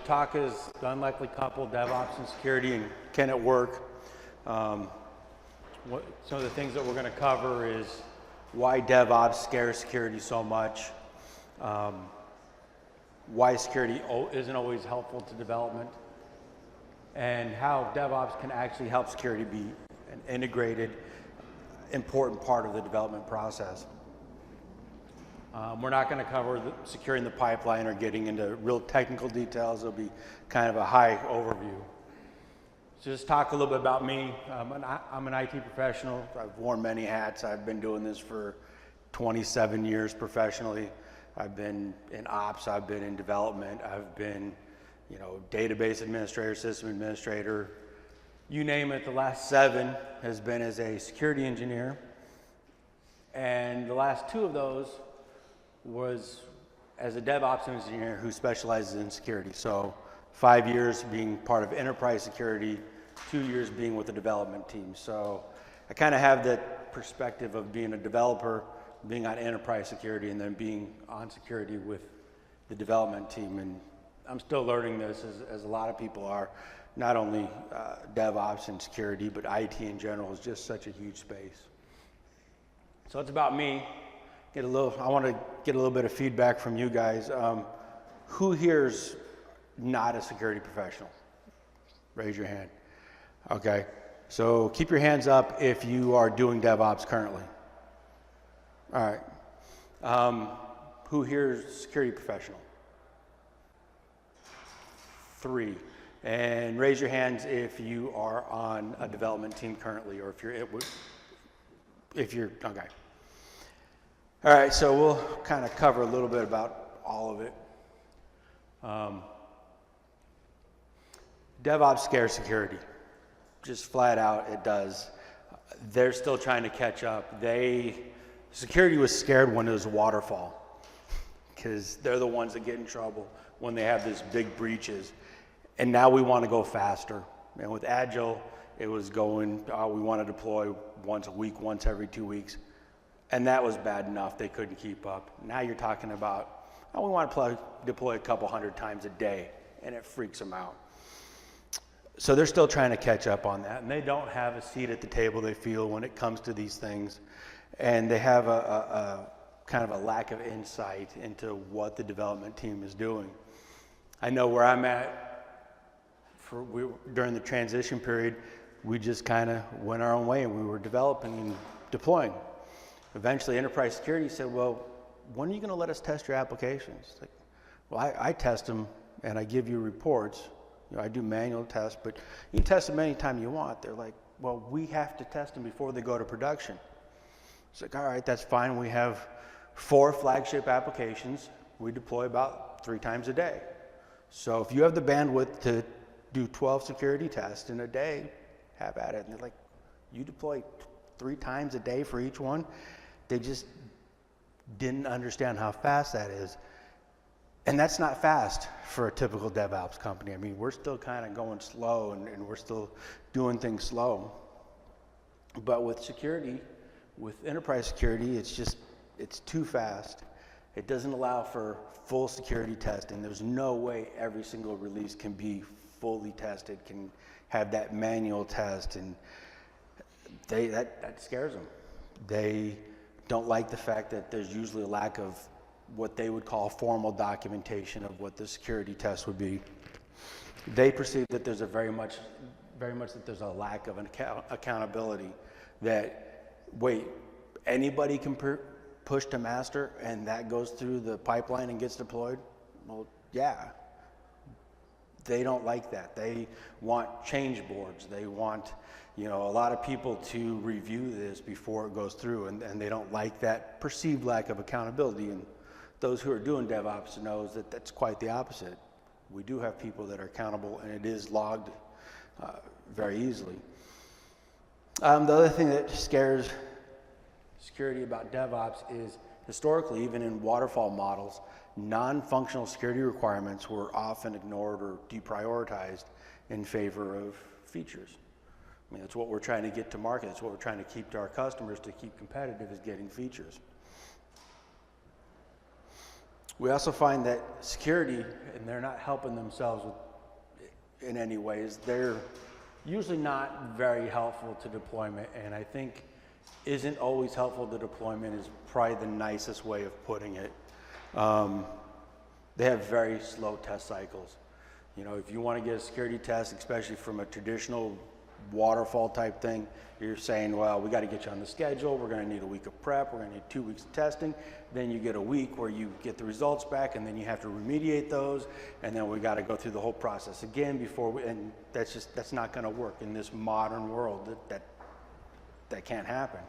talk is the unlikely couple, DevOps and security, and can it work? Some of the things that we're going to cover is why DevOps scares security so much, why security isn't always helpful to development, and how DevOps can actually help security be an integrated, important part of the development process. We're not going to cover securing the pipeline or getting into real technical details. It'll be kind of a high overview. So just talk a little bit about me. I'm an IT professional. I've worn many hats. I've been doing this for 27 years professionally. I've been in ops, I've been in development, I've been, database administrator, system administrator, you name it. The last 7 has been as a security engineer. And the last 2 of those was as a DevOps engineer who specializes in security. So 5 years being part of enterprise security, 2 years being with the development team. So I kind of have that perspective of being a developer, being on enterprise security, and then being on security with the development team. And I'm still learning this, as a lot of people are. Not only DevOps and security, but IT in general is just such a huge space. So it's about me. I want to get a little bit of feedback from you guys. Who here's not a security professional? Raise your hand. Okay, so keep your hands up if you are doing DevOps currently. All right. Who here's security professional? 3. And raise your hands if you are on a development team currently, or if you're okay. All right, so we'll kind of cover a little bit about all of it. DevOps scares security. Just flat out, it does. They're still trying to catch up. Security was scared when it was waterfall, because they're the ones that get in trouble when they have these big breaches. And now we want to go faster. And with Agile, it was going, we want to deploy once a week, once every 2 weeks. And that was bad enough. They couldn't keep up. Now you're talking about, we want to deploy a couple hundred times a day, and it freaks them out. So they're still trying to catch up on that, and they don't have a seat at the table, they feel, when it comes to these things. And they have a kind of a lack of insight into what the development team is doing. I know where I'm at. During the transition period, we just kind of went our own way, and we were developing and deploying. Eventually, enterprise security said, well, when are you going to let us test your applications? Like, well, I test them, and I give you reports. I do manual tests, but you can test them anytime you want. They're like, well, we have to test them before they go to production. It's like, all right, that's fine. We have 4 flagship applications. We deploy about 3 times a day. So if you have the bandwidth to do 12 security tests in a day, have at it. And they're like, you deploy 3 times a day for each one? They just didn't understand how fast that is. And that's not fast for a typical DevOps company. I mean, we're still kind of going slow, and we're still doing things slow. But with security, with enterprise security, it's too fast. It doesn't allow for full security testing. There's no way every single release can be fully tested, can have that manual test, and that scares them. They don't like the fact that there's usually a lack of what they would call formal documentation of what the security test would be. They perceive that there's very much that there's a lack of accountability. That, wait, anybody can push to master and that goes through the pipeline and gets deployed? Well, yeah. They don't like that. They want change boards. They want, a lot of people to review this before it goes through, and they don't like that perceived lack of accountability. And those who are doing DevOps knows that that's quite the opposite. We do have people that are accountable, and it is logged very easily. The other thing that scares security about DevOps is, historically, even in waterfall models, non-functional security requirements were often ignored or deprioritized in favor of features. I mean, that's what we're trying to get to market. That's what we're trying to keep to our customers to keep competitive, is getting features. We also find that security, and they're not helping themselves in any ways, they're usually not very helpful to deployment, and I think isn't always helpful to deployment is probably the nicest way of putting it. They have very slow test cycles. You know, if you want to get a security test, especially from a traditional waterfall type thing, you're saying, well, we got to get you on the schedule, we're going to need a week of prep, we're going to need 2 weeks of testing, then you get a week where you get the results back, and then you have to remediate those, and then we got to go through the whole process again before we, and that's not going to work in this modern world. That can't happen.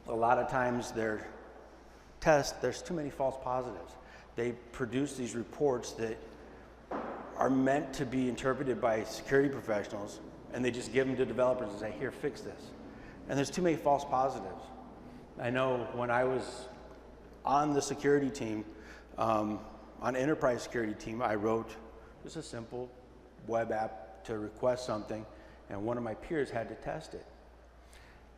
A lot of times their tests, there's too many false positives. They produce these reports that are meant to be interpreted by security professionals, and they just give them to developers and say, here, fix this. And there's too many false positives. I know when I was on the security team, on enterprise security team, I wrote just a simple web app to request something, and one of my peers had to test it.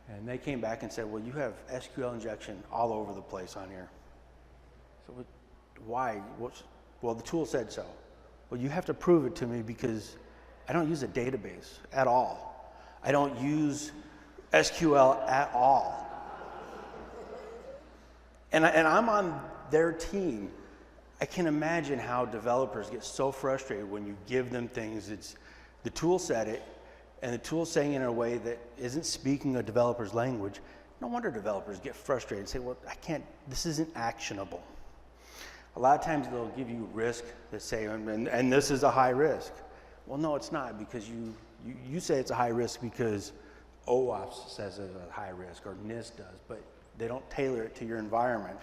And they came back and said, well, you have SQL injection all over the place on here. So why? Well, the tool said so. Well, you have to prove it to me because I don't use a database at all. I don't use SQL at all. And I'm on their team. I can imagine how developers get so frustrated when you give them things. The tool said it, and the tool's saying it in a way that isn't speaking a developer's language. No wonder developers get frustrated and say, well, this isn't actionable. A lot of times they'll give you risk that say, and this is a high risk. Well, no, it's not, because you say it's a high risk because OWASP says it's a high risk, or NIST does, but they don't tailor it to your environment.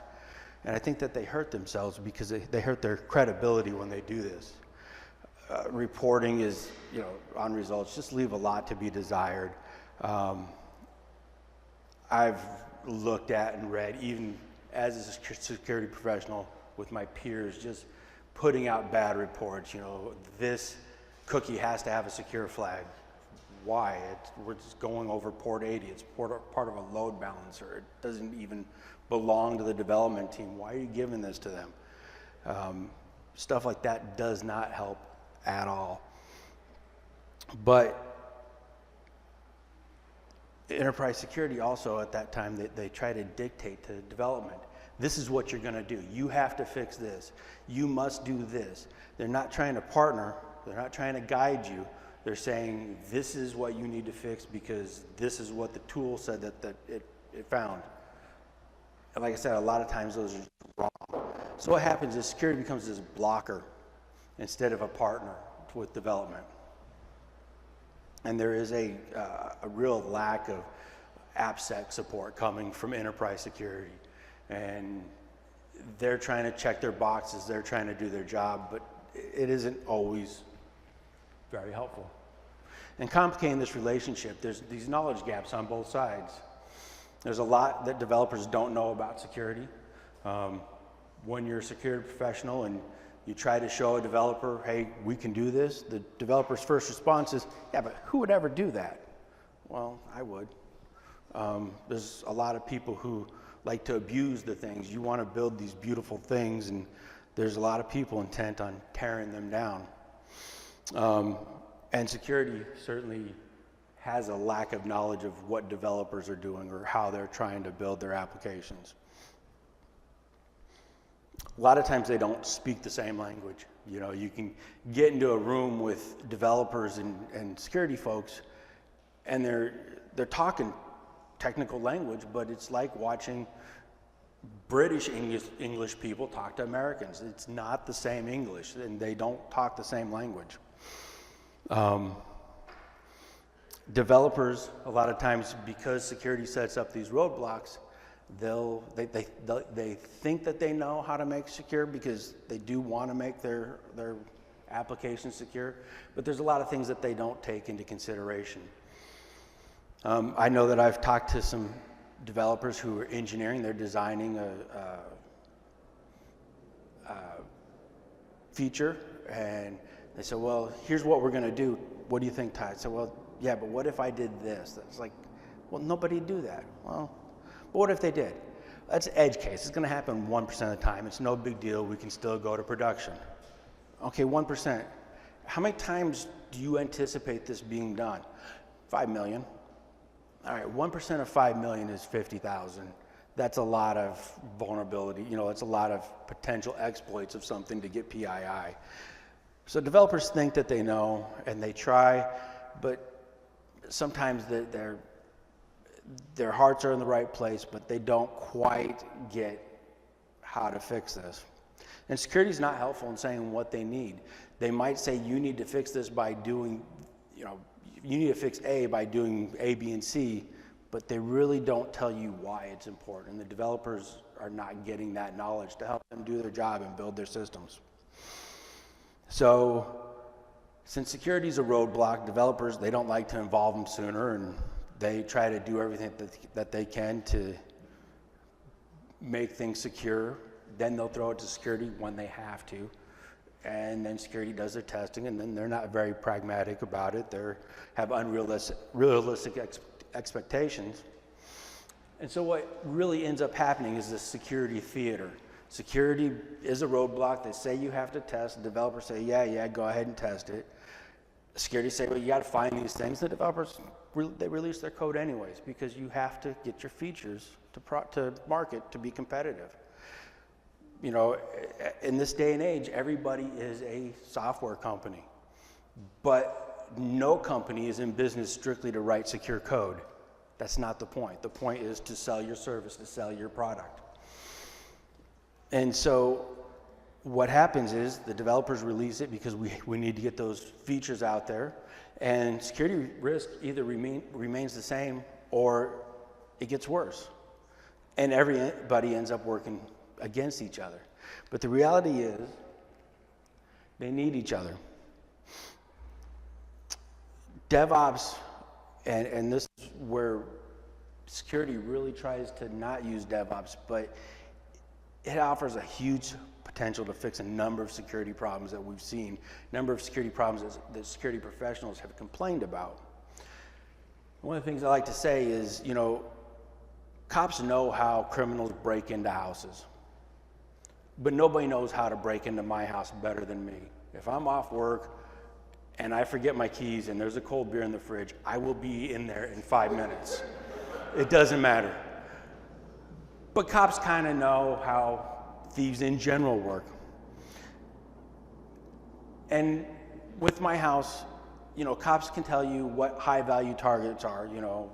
And I think that they hurt themselves because they hurt their credibility when they do this. Reporting is, on results, just leave a lot to be desired. I've looked at and read, even as a security professional with my peers, just putting out bad reports. This cookie has to have a secure flag. Why? We're just going over port 80. It's part of a load balancer. It doesn't even belong to the development team. Why are you giving this to them? Stuff like that does not help at all. But enterprise security also, at that time, they try to dictate to development. This is what you're going to do. You have to fix this. You must do this. They're not trying to partner. They're not trying to guide you. They're saying, this is what you need to fix because this is what the tool said that it found. And like I said, a lot of times those are wrong. So what happens is security becomes this blocker instead of a partner with development. And there is a real lack of AppSec support coming from enterprise security. And they're trying to check their boxes, they're trying to do their job, but it isn't always very helpful. And complicating this relationship, there's these knowledge gaps on both sides. There's a lot that developers don't know about security. When you're a security professional and you try to show a developer, hey, we can do this, the developer's first response is, yeah, but who would ever do that? Well, I would. There's a lot of people who like to abuse the things. You want to build these beautiful things, and there's a lot of people intent on tearing them down. And security certainly has a lack of knowledge of what developers are doing or how they're trying to build their applications. A lot of times they don't speak the same language. You can get into a room with developers and security folks, and they're talking technical language, but it's like watching British English people talk to Americans. It's not the same English, and they don't talk the same language. Developers, a lot of times, because security sets up these roadblocks, they think that they know how to make secure because they do want to make their applications secure, but there's a lot of things that they don't take into consideration. I know that I've talked to some developers who are engineering. They're designing a feature, and they said, well, here's what we're going to do. What do you think, Todd? I said, well, yeah, but what if I did this? It's like, well, nobody'd do that. Well, but what if they did? That's an edge case. It's going to happen 1% of the time. It's no big deal. We can still go to production. Okay, 1%. How many times do you anticipate this being done? 5 million. All right, 1% of 5 million is 50,000. That's a lot of vulnerability. You know, it's a lot of potential exploits of something to get PII. So developers think that they know, and they try, but sometimes their hearts are in the right place, but they don't quite get how to fix this. And security is not helpful in saying what they need. They might say you need to fix this by doing, you know, you need to fix A by doing A, B, and C, but they really don't tell you why it's important. And the developers are not getting that knowledge to help them do their job and build their systems. So since security is a roadblock, developers, they don't like to involve them sooner, and they try to do everything that they can to make things secure. Then they'll throw it to security when they have to. And then security does their testing, and then they're not very pragmatic about it. They have unrealistic expectations. And so what really ends up happening is this security theater. Security is a roadblock. They say you have to test. The developers say, yeah, go ahead and test it. Security say, well, you got to find these things. The developers, they release their code anyways, because you have to get your features to market to be competitive. You know, in this day and age, everybody is a software company, but no company is in business strictly to write secure code. That's not the point. The point is to sell your service, to sell your product. And so what happens is the developers release it because we need to get those features out there, and security risk either remains the same or it gets worse. And everybody ends up working against each other. But the reality is they need each other. DevOps, and this is where security really tries to not use DevOps, but it offers a huge potential to fix a number of security problems that we've seen, a number of security problems that security professionals have complained about. One of the things I like to say is, you know, cops know how criminals break into houses, but nobody knows how to break into my house better than me. If I'm off work and I forget my keys and there's a cold beer in the fridge, I will be in there in 5 minutes. It doesn't matter. But cops kind of know how thieves in general work. And with my house, you know, cops can tell you what high value targets are. You know,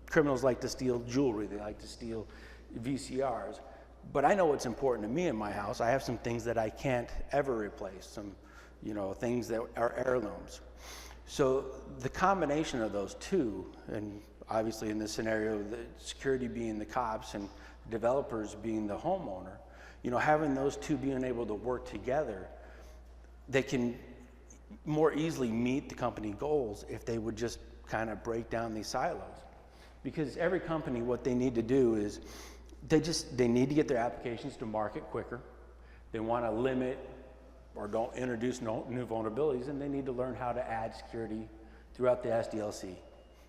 criminals like to steal jewelry, they like to steal VCRs. But I know what's important to me in my house. I have some things that I can't ever replace, some, you know, things that are heirlooms. So the combination of those two, and obviously in this scenario, the security being the cops and developers being the homeowner, you know, having those two being able to work together, they can more easily meet the company goals if they would just kind of break down these silos. Because every company, what they need to do is they need to get their applications to market quicker. They want to limit or don't introduce new vulnerabilities, and they need to learn how to add security throughout the SDLC.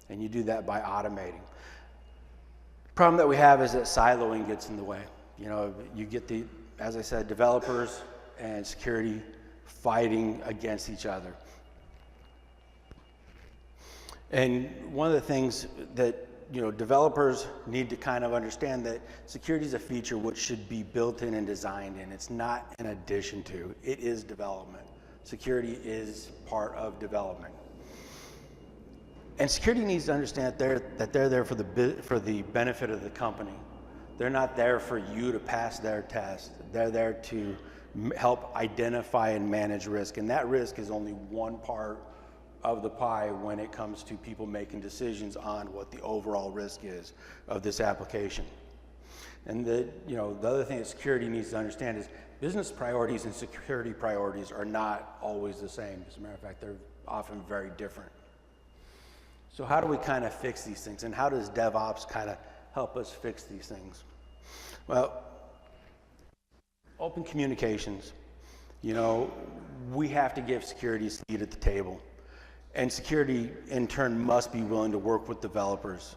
And you do that by automating. The problem that we have is that siloing gets in the way. You know, you get the, as I said, developers and security fighting against each other. And one of the things that, you know, developers need to kind of understand that security is a feature which should be built in and designed in. It's not an addition to, it is development. Security is part of development. And security needs to understand that they're there for the benefit of the company. They're not there for you to pass their test. They're there to help identify and manage risk. And that risk is only one part of the pie when it comes to people making decisions on what the overall risk is of this application. And the other thing that security needs to understand is business priorities and security priorities are not always the same. As a matter of fact, they're often very different. So how do we kind of fix these things, and how does DevOps kind of help us fix these things? Well, open communications. You know, we have to give security a seat at the table. And security, in turn, must be willing to work with developers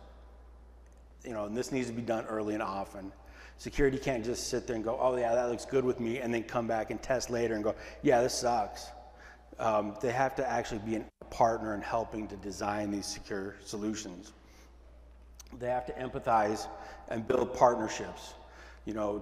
and this needs to be done early and often. Security can't just sit there and go, oh yeah, that looks good with me, and then come back and test later and go, yeah, this sucks. They have to actually be a partner in helping to design these secure solutions. They have to empathize and build partnerships.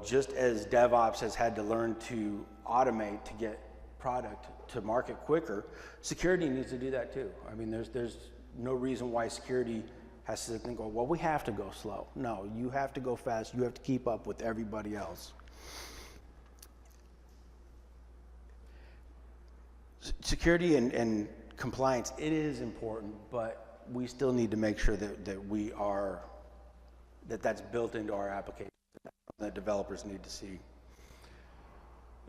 Just as DevOps has had to learn to automate to get product to market quicker, security needs to do that too. I mean, there's no reason why security has to go, well, we have to go slow. No, you have to go fast. You have to keep up with everybody else. Security and compliance, it is important, but we still need to make sure that's built into our application that developers need to see.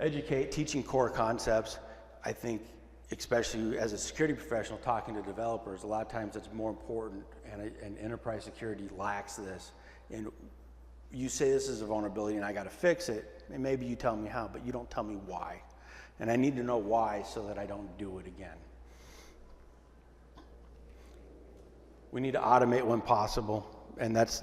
Educate, teaching core concepts. I think, especially as a security professional talking to developers, a lot of times it's more important, and enterprise security lacks this. And you say this is a vulnerability and I got to fix it, and maybe you tell me how, but you don't tell me why. And I need to know why so that I don't do it again. We need to automate when possible, and that's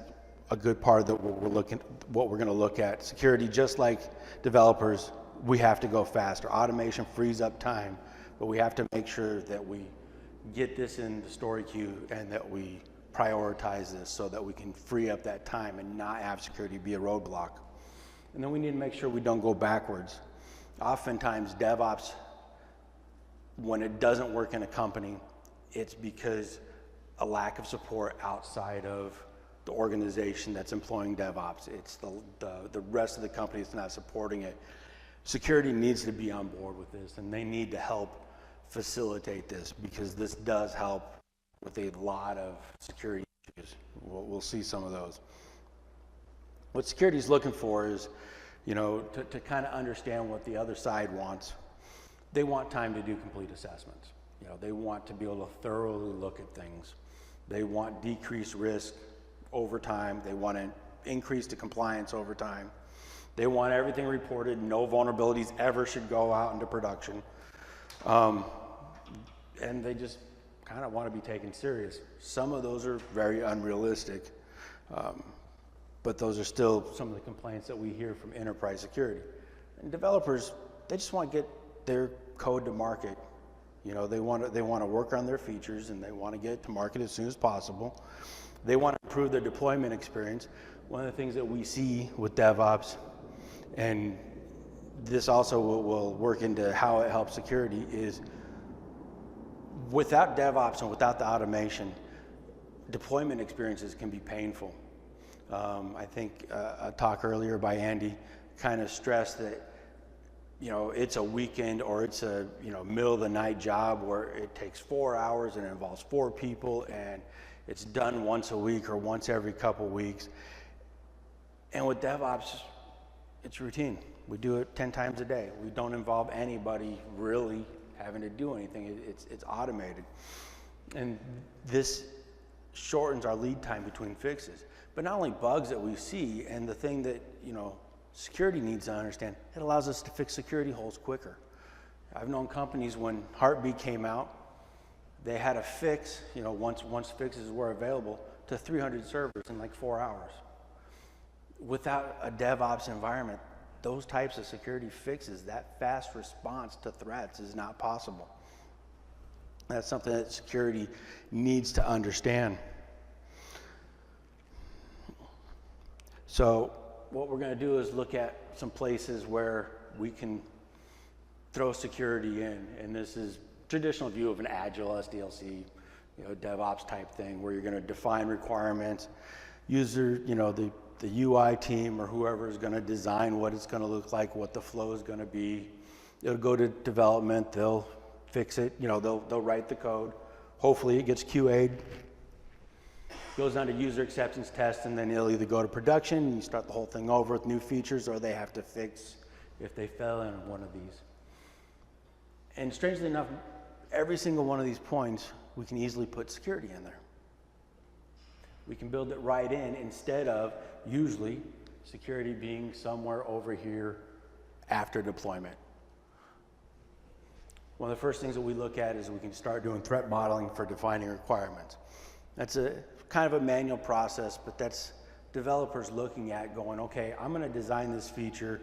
a good part of what we're going to look at. Security, just like developers, we have to go faster. Automation frees up time, but we have to make sure that we get this in the story queue and that we prioritize this so that we can free up that time and not have security be a roadblock. And then we need to make sure we don't go backwards. Oftentimes, DevOps, when it doesn't work in a company, it's because a lack of support outside of the organization that's employing DevOps. It's the rest of the company that's not supporting it. Security needs to be on board with this, and they need to help facilitate this, because this does help with a lot of security issues. We'll see some of those. What security is looking for is, to kind of understand what the other side wants. They want time to do complete assessments. They want to be able to thoroughly look at things. They want decreased risk over time. They want to increase the compliance over time. They want everything reported. No vulnerabilities ever should go out into production. And they just kind of want to be taken serious. Some of those are very unrealistic, but those are still some of the complaints that we hear from enterprise security. And developers, they just want to get their code to market. They want to work on their features, and they want to get it to market as soon as possible. They want to improve their deployment experience. One of the things that we see with DevOps, and this also will work into how it helps security, is without DevOps and without the automation, deployment experiences can be painful. I think a talk earlier by Andy kind of stressed that it's a weekend or it's a middle of the night job where it takes 4 hours and it involves 4 people, and it's done once a week or once every couple weeks. And with DevOps, it's routine. We do it 10 times a day. We don't involve anybody really having to do anything. It's automated. And this shortens our lead time between fixes. But not only bugs that we see, and the thing that security needs to understand, it allows us to fix security holes quicker. I've known companies, when Heartbeat came out, they had a fix, once fixes were available, to 300 servers in like 4 hours. Without a DevOps environment, those types of security fixes, that fast response to threats, is not possible. That's something that security needs to understand. So what we're going to do is look at some places where we can throw security in, and this is traditional view of an agile SDLC, DevOps type thing, where you're going to define requirements, user, the UI team or whoever is going to design what it's going to look like, what the flow is going to be. It'll go to development, they'll fix it, they'll write the code. Hopefully it gets QA'd, goes on to user acceptance test, and then it'll either go to production and you start the whole thing over with new features, or they have to fix if they fell in one of these. And strangely enough, every single one of these points, we can easily put security in there. We can build it right in, instead of usually security being somewhere over here after deployment. One of the first things that we look at is we can start doing threat modeling for defining requirements. That's a kind of a manual process, but that's developers looking at going, okay, I'm going to design this feature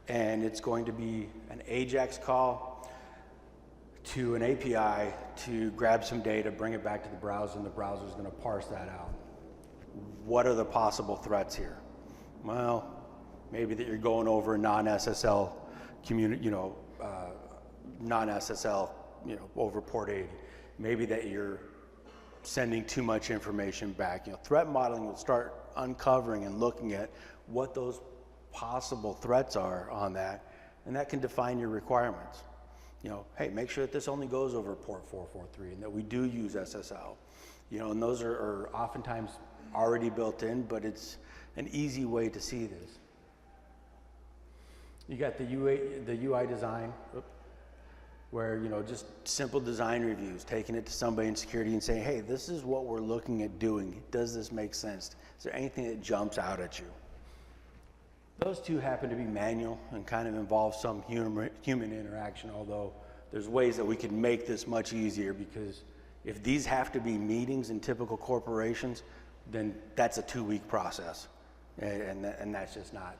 and it's going to be an AJAX call to an API to grab some data, bring it back to the browser, and the browser is going to parse that out. What are the possible threats here? Well, maybe that you're going over a non-SSL non-SSL, over port 80. Maybe that you're sending too much information back. Threat modeling will start uncovering and looking at what those possible threats are on that, and that can define your requirements. Hey, make sure that this only goes over port 443 and that we do use SSL. And those are oftentimes already built in, but it's an easy way to see this. You got the UI design, where, just simple design reviews, taking it to somebody in security and saying, hey, this is what we're looking at doing. Does this make sense? Is there anything that jumps out at you? Those two happen to be manual and kind of involve some human interaction, although there's ways that we can make this much easier, because if these have to be meetings in typical corporations, then that's a 2-week process. And that's just not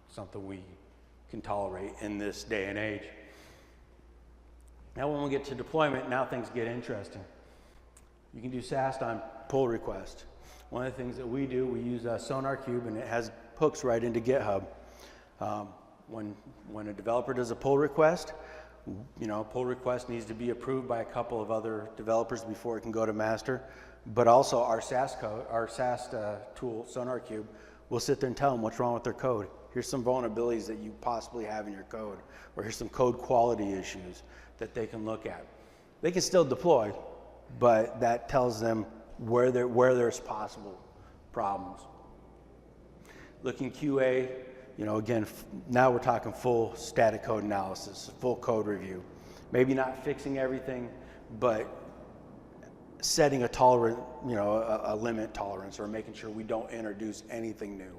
something we can tolerate in this day and age. Now when we get to deployment, now things get interesting. You can do SAST on pull request. One of the things that we do, we use SonarQube, and it has hooks right into GitHub. When a developer does a pull request, pull request needs to be approved by a couple of other developers before it can go to master. But also our SAST tool, SonarQube, will sit there and tell them what's wrong with their code. Here's some vulnerabilities that you possibly have in your code, or here's some code quality issues that they can look at. They can still deploy, but that tells them where there's possible problems. Looking QA, again, now we're talking full static code analysis, full code review. Maybe not fixing everything, but setting a tolerant, a limit tolerance, or making sure we don't introduce anything new.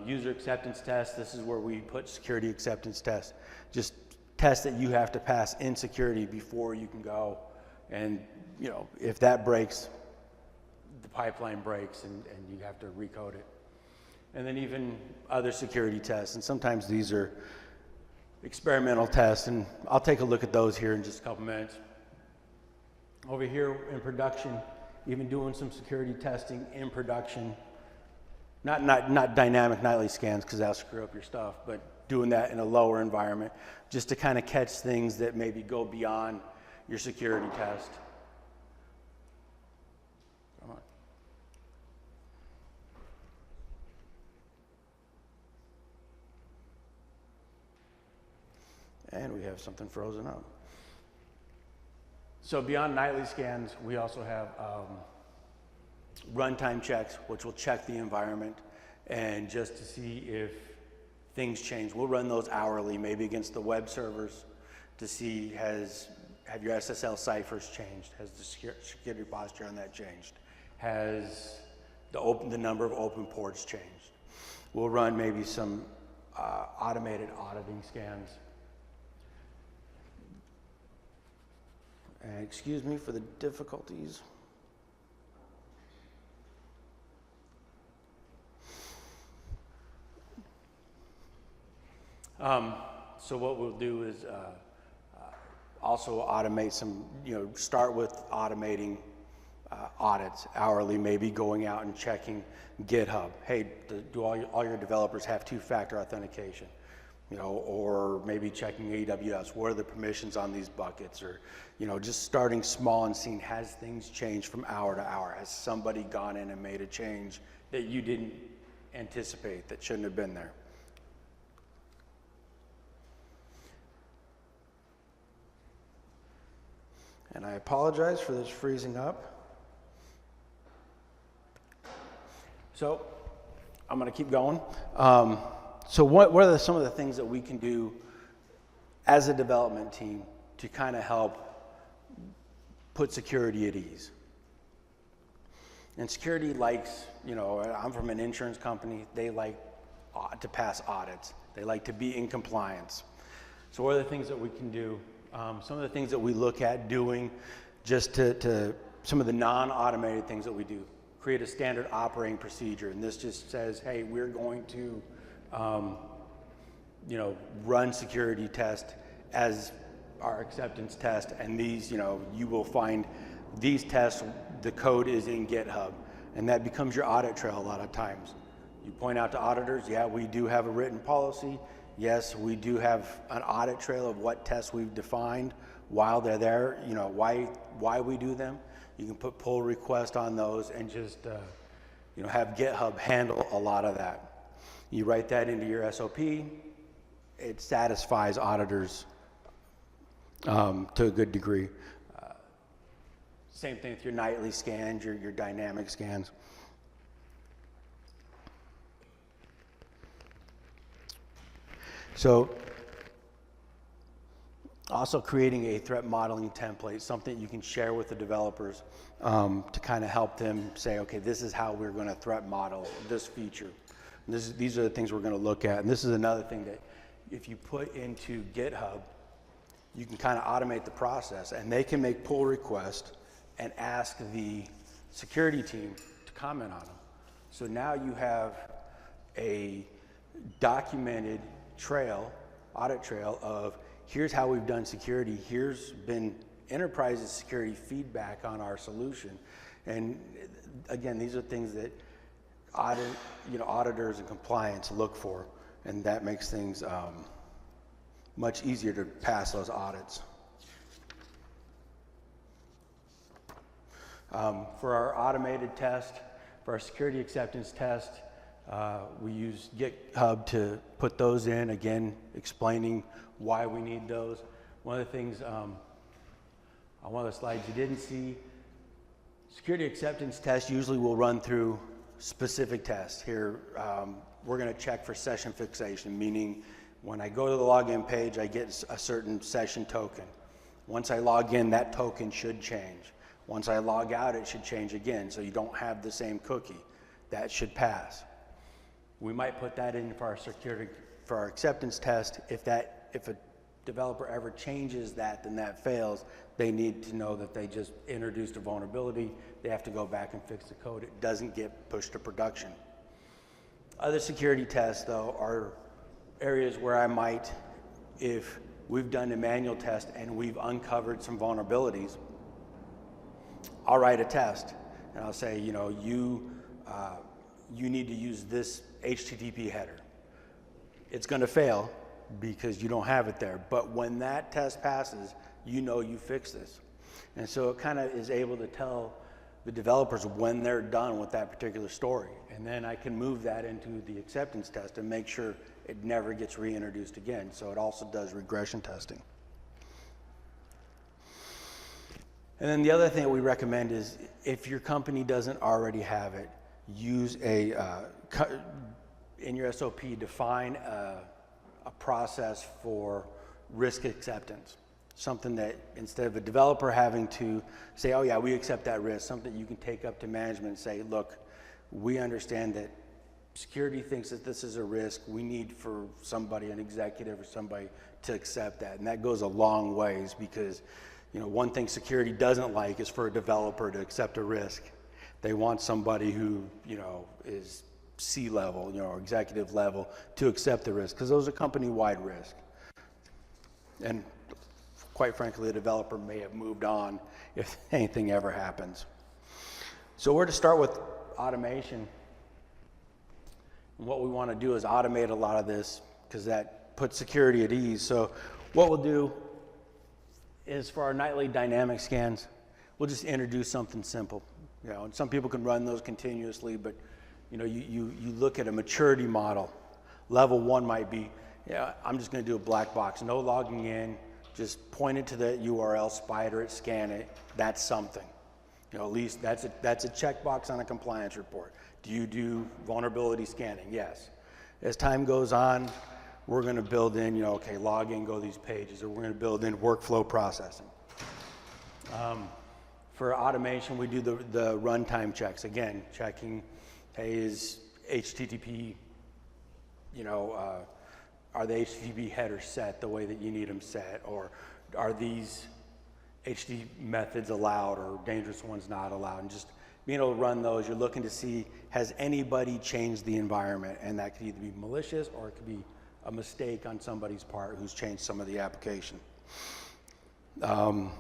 User acceptance test, this is where we put security acceptance tests. Just tests that you have to pass in security before you can go. And, if that breaks, the pipeline breaks and you have to recode it. And then even other security tests, and sometimes these are experimental tests, and I'll take a look at those here in just a couple minutes. Over here in production, even doing some security testing in production, not dynamic nightly scans, because that'll screw up your stuff, but doing that in a lower environment, just to kind of catch things that maybe go beyond your security test. Come on. And we have something frozen up. So beyond nightly scans, we also have runtime checks, which will check the environment and just to see if things change. We'll run those hourly, maybe against the web servers, to see have your SSL ciphers changed? Has the security posture on that changed? Has the number of open ports changed? We'll run maybe some automated auditing scans. And excuse me for the difficulties. So what we'll do is also automate some, start with automating audits hourly, maybe going out and checking GitHub. Hey, do all your developers have 2-factor authentication? Or maybe checking AWS, what are the permissions on these buckets? Or, just starting small and seeing, has things changed from hour to hour? Has somebody gone in and made a change that you didn't anticipate, that shouldn't have been there? And I apologize for this freezing up. So I'm going to keep going. So what are some of the things that we can do as a development team to kind of help put security at ease? And security likes, I'm from an insurance company, they like to pass audits. They like to be in compliance. So what are the things that we can do? Some of the things that we look at doing, just to some of the non-automated things that we do. create a standard operating procedure. And this just says, hey, we're going to, run security test as our acceptance test. And these, you will find these tests, the code is in GitHub. And that becomes your audit trail a lot of times. You point out to auditors, yeah, we do have a written policy. Yes, we do have an audit trail of what tests we've defined while they're there, why we do them. You can put pull request on those and just, have GitHub handle a lot of that. You write that into your SOP, it satisfies auditors to a good degree. Same thing with your nightly scans, your dynamic scans. So also creating a threat modeling template, something you can share with the developers to kind of help them say, okay, this is how we're going to threat model this feature. These are the things we're going to look at. And this is another thing that if you put into GitHub, you can kind of automate the process, and they can make pull requests and ask the security team to comment on them. So now you have a documented audit trail of here's how we've done security, here's been enterprise's security feedback on our solution. And again, these are things that auditors and compliance look for, and that makes things much easier to pass those audits. For our automated test, for our security acceptance test, we use GitHub to put those in, again, explaining why we need those. One of the things on one of the slides you didn't see, security acceptance tests usually will run through specific tests. Here, we're going to check for session fixation, meaning when I go to the login page, I get a certain session token. Once I log in, that token should change. Once I log out, it should change again, so you don't have the same cookie. That should pass. We might put that in for our acceptance test. If a developer ever changes that, then that fails. They need to know that they just introduced a vulnerability. They have to go back and fix the code. It doesn't get pushed to production. Other security tests, though, are areas where I might, if we've done a manual test and we've uncovered some vulnerabilities, I'll write a test and I'll say, you need to use this HTTP header. It's going to fail because you don't have it there. But when that test passes, you fix this. And so it kind of is able to tell the developers when they're done with that particular story. And then I can move that into the acceptance test and make sure it never gets reintroduced again. So it also does regression testing. And then the other thing that we recommend is if your company doesn't already have it, use in your SOP, define a process for risk acceptance. Something that instead of a developer having to say, oh yeah, we accept that risk, something you can take up to management and say, look, we understand that security thinks that this is a risk. We need for somebody, an executive or somebody, to accept that. And that goes a long ways because one thing security doesn't like is for a developer to accept a risk. They want somebody who, is C-level, or executive level to accept the risk because those are company-wide risk. And quite frankly, the developer may have moved on if anything ever happens. So we're to start with automation. And what we want to do is automate a lot of this because that puts security at ease. So what we'll do is for our nightly dynamic scans, we'll just introduce something simple. And some people can run those continuously, but you look at a maturity model. Level 1 might be, I'm just going to do a black box, no logging in, just point it to the URL, spider it, scan it. That's something. At least that's a checkbox on a compliance report. Do you do vulnerability scanning? Yes. As time goes on, we're going to build in, okay, log in, go to these pages, or we're going to build in workflow processing. For automation, we do the runtime checks. Again, checking, hey, is HTTP, are the HTTP headers set the way that you need them set, or are these HTTP methods allowed or dangerous ones not allowed, and just being able to run those, you're looking to see, has anybody changed the environment? And that could either be malicious or it could be a mistake on somebody's part who's changed some of the application. And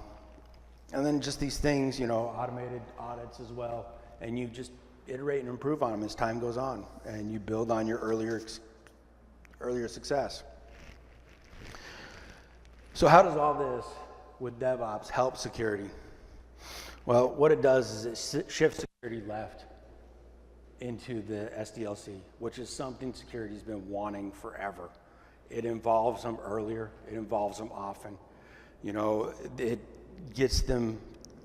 then just these things, you know, automated audits as well, and you just iterate and improve on them as time goes on, and you build on your earlier success. So how does all this with DevOps help security? Well, what it does is it shifts security left into the SDLC, which is something security's been wanting forever. It involves them earlier, it involves them often. You know, it gets them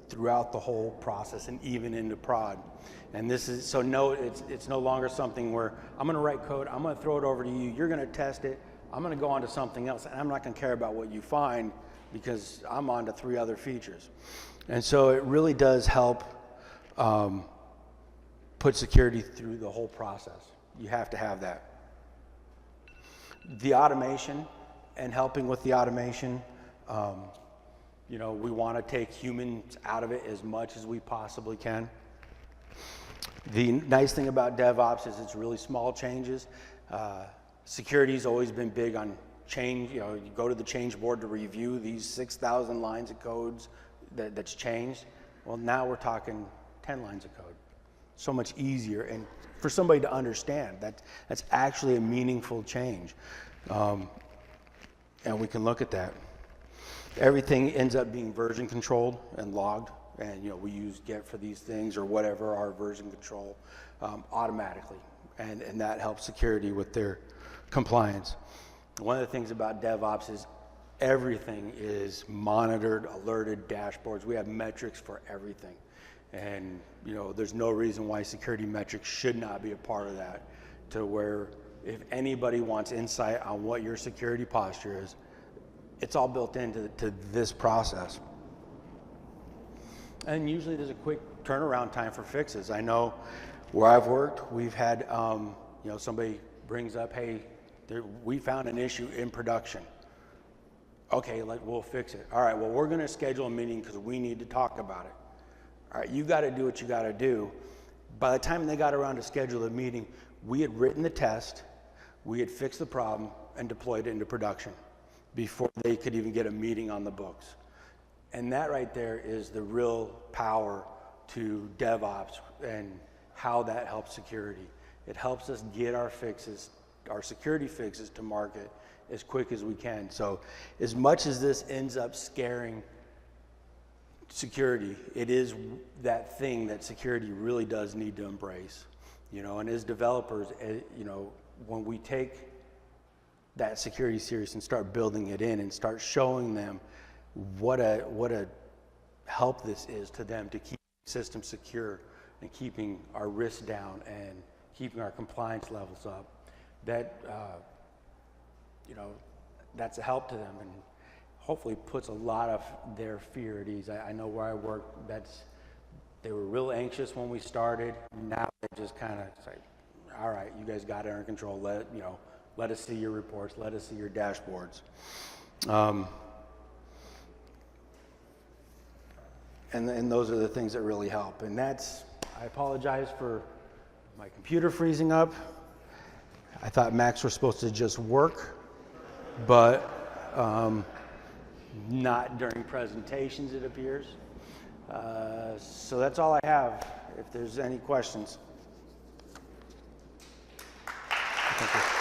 throughout the whole process and even into prod. And this is, so no, it's no longer something where I'm gonna write code, I'm gonna throw it over to you, you're gonna test it, I'm gonna go on to something else, and I'm not gonna care about what you find because I'm on to 3 other features. And so it really does help put security through the whole process. You have to have that. The automation and helping with the automation, you know, we want to take humans out of it as much as we possibly can. The nice thing about DevOps is it's really small changes. Security's always been big on change. You know, you go to the change board to review these 6,000 lines of codes that's changed. Well, now we're talking 10 lines of code. So much easier, and for somebody to understand that's actually a meaningful change. And we can look at that. Everything ends up being version controlled and logged, and you know, we use Get for these things or whatever our version control automatically, and that helps security with their compliance. One of the things about DevOps is everything is monitored, alerted, dashboards. We have metrics for everything. And you know, there's no reason why security metrics should not be a part of that, to where if anybody wants insight on what your security posture is, it's all built into this process. And usually there's a quick turnaround time for fixes. I know where I've worked, we've had you know, somebody brings up, hey, we found an issue in production. Okay, we'll fix it. All right, well, we're gonna schedule a meeting because we need to talk about it. All right, you gotta do what you gotta do. By the time they got around to schedule a meeting, we had written the test, we had fixed the problem, and deployed it into production before they could even get a meeting on the books. And that right there is the real power to DevOps and how that helps security. It helps us get our fixes, our security fixes to market as quick as we can. So as much as this ends up scaring security, it is that thing that security really does need to embrace. You know, and as developers, you know, when we take that security serious and start building it in and start showing them what a help this is to them to keep systems secure and keeping our risk down and keeping our compliance levels up, that you know, that's a help to them, and hopefully puts a lot of their fear at ease. I know where I work, they were real anxious when we started. Now they just kind of say, all right, you guys got it under control. Let us see your reports. Let us see your dashboards. And those are the things that really help. And I apologize for my computer freezing up. I thought Macs were supposed to just work, but not during presentations, it appears. So that's all I have. If there's any questions. Thank you.